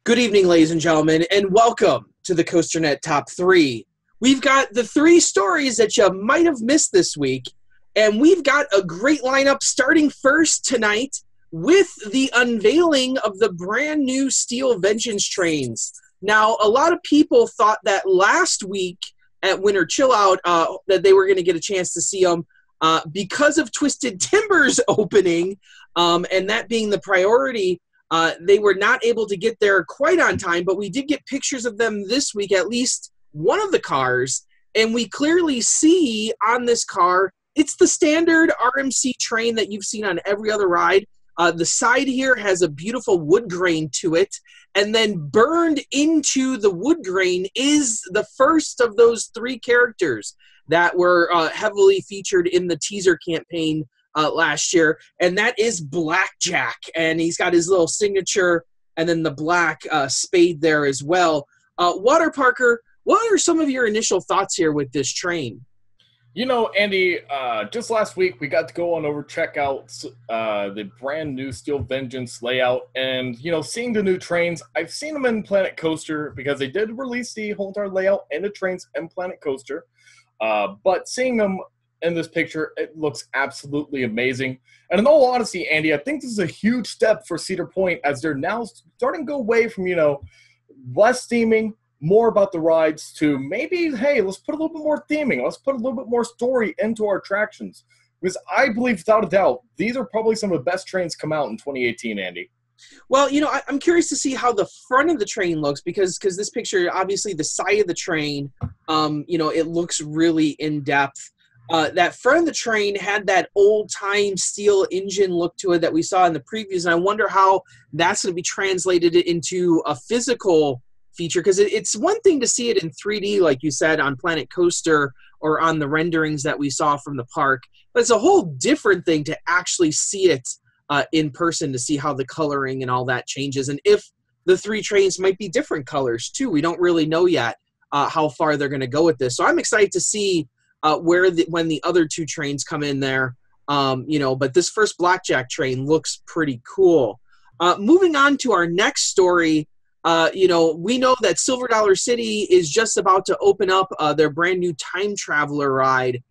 Good evening, ladies and gentlemen, and welcome to the COASTER-net Top 3. We've got the 3 stories that you might have missed this week, and we've got a great lineup starting first tonight with the unveiling of the brand new Steel Vengeance trains. Now, a lot of people thought that last week at Winter Chill Out that they were going to get a chance to see them because of Twisted Timber's opening, and that being the priority. They were not able to get there quite on time, but we did get pictures of them this week, at least one of the cars, and we clearly see on this car, it's the standard RMC train that you've seen on every other ride. The side here has a beautiful wood grain to it, and then burned into the wood grain is the first of those 3 characters that were heavily featured in the teaser campaign last year, and that is Blackjack, and he's got his little signature and then the black spade there as well. Water Parker, what are some of your initial thoughts here with this train? You know, Andy, just last week we got to go on over check out the brand new Steel Vengeance layout, and you know, seeing the new trains, I've seen them in Planet Coaster because they did release the whole entire layout and the trains in Planet Coaster, but seeing them in this picture, it looks absolutely amazing. And in all honesty, Andy, I think this is a huge step for Cedar Point as they're now starting to go away from, you know, less theming, more about the rides to maybe, hey, let's put a little bit more theming. Let's put a little bit more story into our attractions. Because I believe, without a doubt, these are probably some of the best trains come out in 2018, Andy. Well, you know, I'm curious to see how the front of the train looks because this picture, obviously the side of the train, you know, it looks really in-depth. That front of the train had that old-time steel engine look to it that we saw in the previews, and I wonder how that's going to be translated into a physical feature, because it's one thing to see it in 3D, like you said, on Planet Coaster or on the renderings that we saw from the park, but it's a whole different thing to actually see it in person, to see how the coloring and all that changes, and if the 3 trains might be different colors, too. We don't really know yet how far they're going to go with this, so I'm excited to see when the other 2 trains come in there, you know, but this first Blackjack train looks pretty cool. Moving on to our next story, you know, we know that Silver Dollar City is just about to open up their brand new Time Traveler ride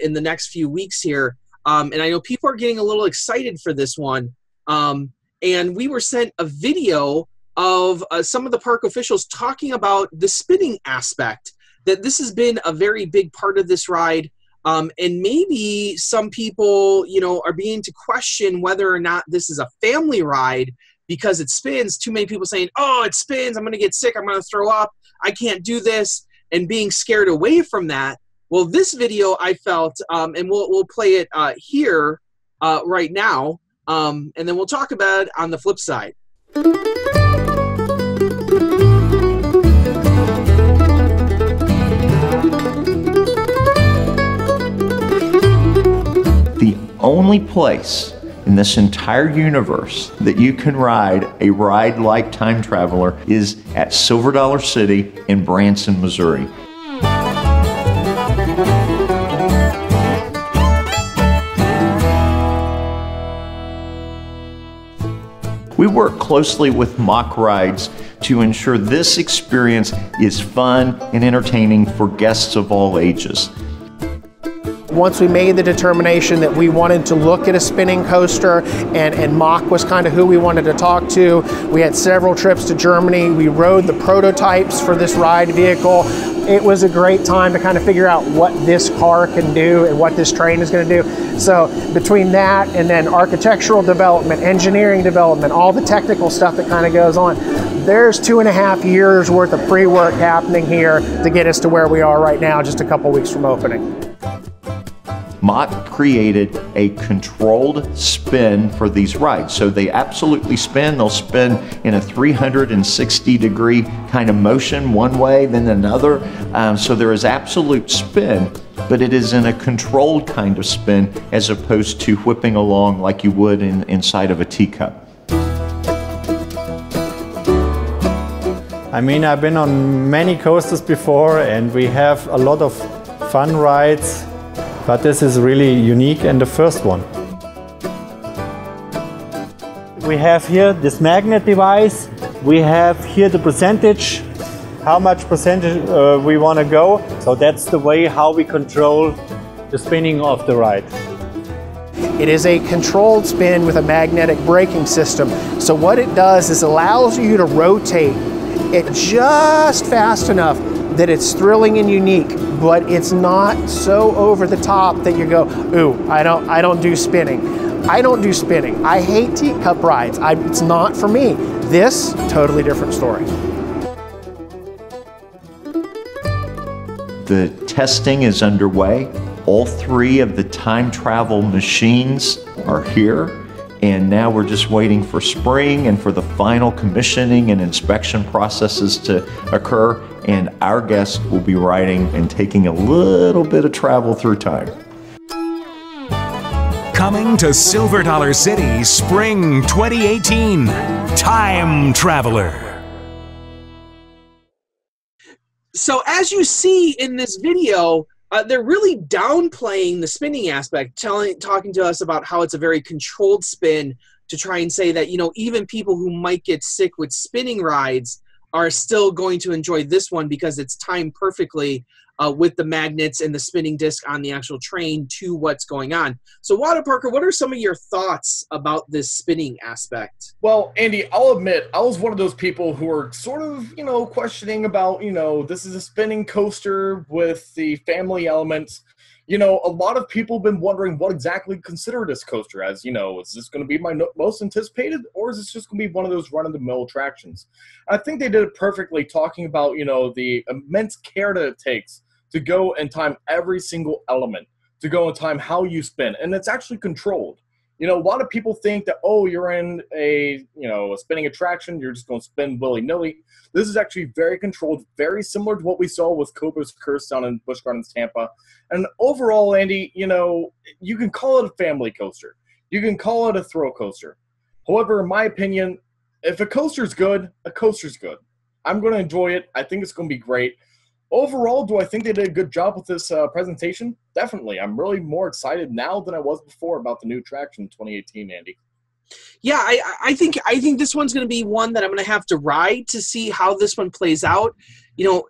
in the next few weeks here, and I know people are getting a little excited for this one, and we were sent a video of some of the park officials talking about the spinning aspect, that this has been a very big part of this ride, and maybe some people, you know, are beginning to question whether or not this is a family ride because it spins. Too many people saying, oh, it spins, I'm going to get sick, I'm going to throw up, I can't do this, and being scared away from that. Well, this video, I felt, and we'll play it here right now, and then we'll talk about it on the flip side. The only place in this entire universe that you can ride a ride like Time Traveler is at Silver Dollar City in Branson, Missouri. We work closely with Mock Rides to ensure this experience is fun and entertaining for guests of all ages. Once we made the determination that we wanted to look at a spinning coaster, and Mock was kind of who we wanted to talk to, we had several trips to Germany. We rode the prototypes for this ride vehicle. It was a great time to kind of figure out what this car can do and what this train is going to do. So between that and then architectural development, engineering development, all the technical stuff that kind of goes on, there's 2.5 years worth of pre-work happening here to get us to where we are right now, just a couple weeks from opening. Mock created a controlled spin for these rides. So they absolutely spin. They'll spin in a 360-degree kind of motion one way, then another. So there is absolute spin, but it is in a controlled kind of spin as opposed to whipping along like you would inside of a teacup. I mean, I've been on many coasters before and we have a lot of fun rides. But this is really unique and the first one. We have here this magnet device We have here the percentage, how much percentage we want to go. So that's the way how we control the spinning of the ride. It is a controlled spin with a magnetic braking system. So what it does is allows you to rotate it just fast enough that it's thrilling and unique, but it's not so over the top that you go, ooh, I don't do spinning. I don't do spinning. I hate teacup rides. It's not for me. This, totally different story. The testing is underway. All 3 of the time travel machines are here, and now we're just waiting for spring and for the final commissioning and inspection processes to occur, and our guests will be riding and taking a little bit of travel through time. Coming to Silver Dollar City, Spring 2018, Time Traveler. So as you see in this video, they're really downplaying the spinning aspect, talking to us about how it's a very controlled spin to try and say that, you know, even people who might get sick with spinning rides are still going to enjoy this one because it's timed perfectly with the magnets and the spinning disc on the actual train to what's going on. So, Water Parker, what are some of your thoughts about this spinning aspect? Well, Andy, I'll admit, I was one of those people who were sort of, you know, questioning about, you know, this is a spinning coaster with the family elements. You know, a lot of people have been wondering what exactly to consider this coaster as. You know, is this going to be my most anticipated, or is this just going to be one of those run-of-the-mill attractions? I think they did it perfectly, talking about, you know, the immense care that it takes to go and time every single element, to go and time how you spin, and it's actually controlled. You know, a lot of people think that, oh, you're in a, you know, a spinning attraction, you're just going to spin willy-nilly. This is actually very controlled, very similar to what we saw with Cobra's Curse down in Busch Gardens, Tampa. And overall, Andy, you know, you can call it a family coaster. You can call it a thrill coaster. However, in my opinion, if a coaster's good, a coaster's good. I'm going to enjoy it. I think it's going to be great. Overall, do I think they did a good job with this presentation? Definitely. I'm really more excited now than I was before about the new attraction in 2018, Andy. Yeah, I think this one's going to be one that I'm going to have to ride to see how this one plays out. You know,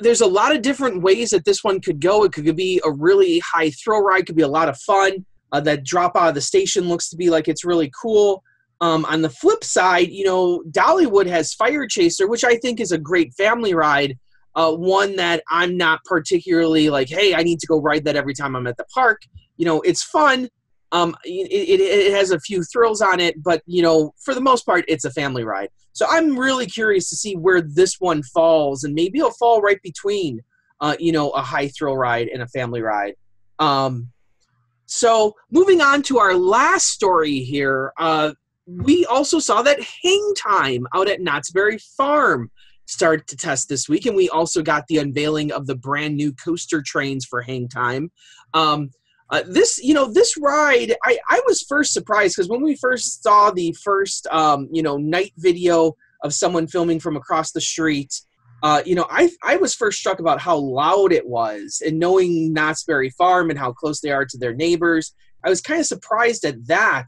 there's a lot of different ways that this one could go. It could be a really high thrill ride. It could be a lot of fun. That drop out of the station looks to be like it's really cool. On the flip side, you know, Dollywood has Fire Chaser, which I think is a great family ride. One that I'm not particularly like, hey, I need to go ride that every time I'm at the park. You know, it's fun. It has a few thrills on it, but, you know, for the most part, it's a family ride. So I'm really curious to see where this one falls, and maybe it'll fall right between, you know, a high thrill ride and a family ride. So moving on to our last story here, we also saw that Hangtime out at Knott's Berry Farm started to test this week, and we also got the unveiling of the brand new coaster trains for Hangtime. This ride, I was first surprised because when we first saw the first, you know, night video of someone filming from across the street, you know, I was first struck about how loud it was, and knowing Knott's Berry Farm and how close they are to their neighbors, I was kind of surprised at that.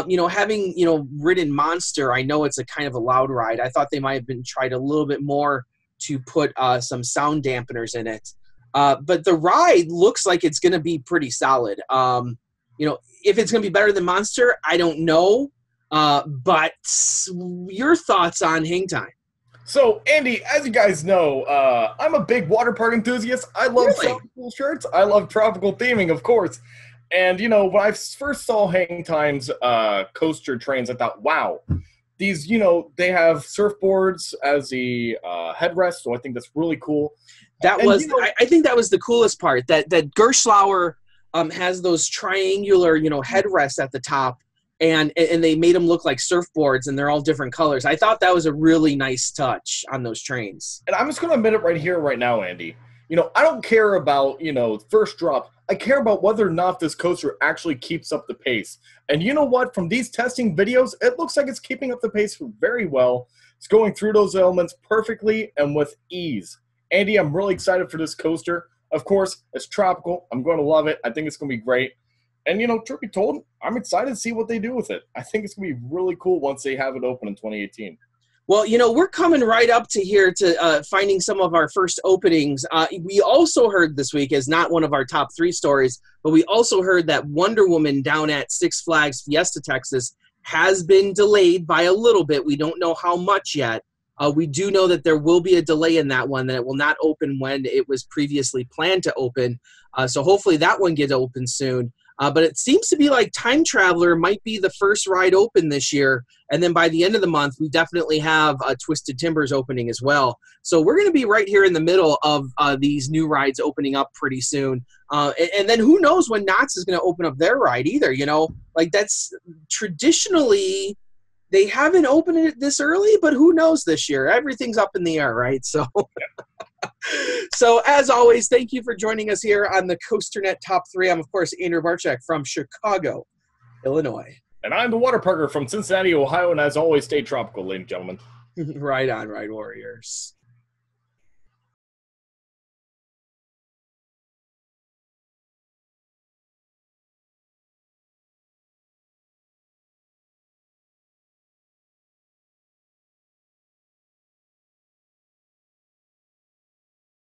You know, having, you know, ridden Monster, I know it's a kind of a loud ride. I thought they might have been tried a little bit more to put some sound dampeners in it. But the ride looks like it's going to be pretty solid. You know, if it's going to be better than Monster, I don't know. But your thoughts on Hangtime? So, Andy, as you guys know, I'm a big water park enthusiast. I love tropical shirts. I love tropical theming, of course. And, you know, when I first saw Hangtime's coaster trains, I thought, wow, these, you know, they have surfboards as the headrest, so I think that's really cool. That was, I think that was the coolest part, that Gerstlauer has those triangular, you know, headrests at the top, and they made them look like surfboards, and they're all different colors. I thought that was a really nice touch on those trains. And I'm just going to admit it right here, right now, Andy. You know, I don't care about, you know, first drop. I care about whether or not this coaster actually keeps up the pace. And you know what? From these testing videos, it looks like it's keeping up the pace very well. It's going through those elements perfectly and with ease. Andy, I'm really excited for this coaster. Of course, it's tropical. I'm going to love it. I think it's going to be great. And, you know, truth be told, I'm excited to see what they do with it. I think it's going to be really cool once they have it open in 2018. Well, we're coming right up to here to finding some of our first openings. We also heard this week, as not one of our top 3 stories, but we also heard that Wonder Woman down at Six Flags Fiesta, Texas, has been delayed by a little bit. We don't know how much yet. We do know that there will be a delay in that one, that it will not open when it was previously planned to open. So hopefully that one gets open soon. But it seems to be like Time Traveler might be the first ride open this year. And then by the end of the month, we definitely have Twisted Timbers opening as well. So we're going to be right here in the middle of these new rides opening up pretty soon. And then who knows when Knott's is going to open up their ride either, Like that's traditionally, they haven't opened it this early, but who knows this year? Everything's up in the air, right? So... So, as always, thank you for joining us here on the COASTER-net Top 3. I'm, of course, Andrew Barczyk from Chicago, Illinois. And I'm the Water Parker from Cincinnati, Ohio. And as always, stay tropical, ladies and gentlemen. Right on, right, Warriors.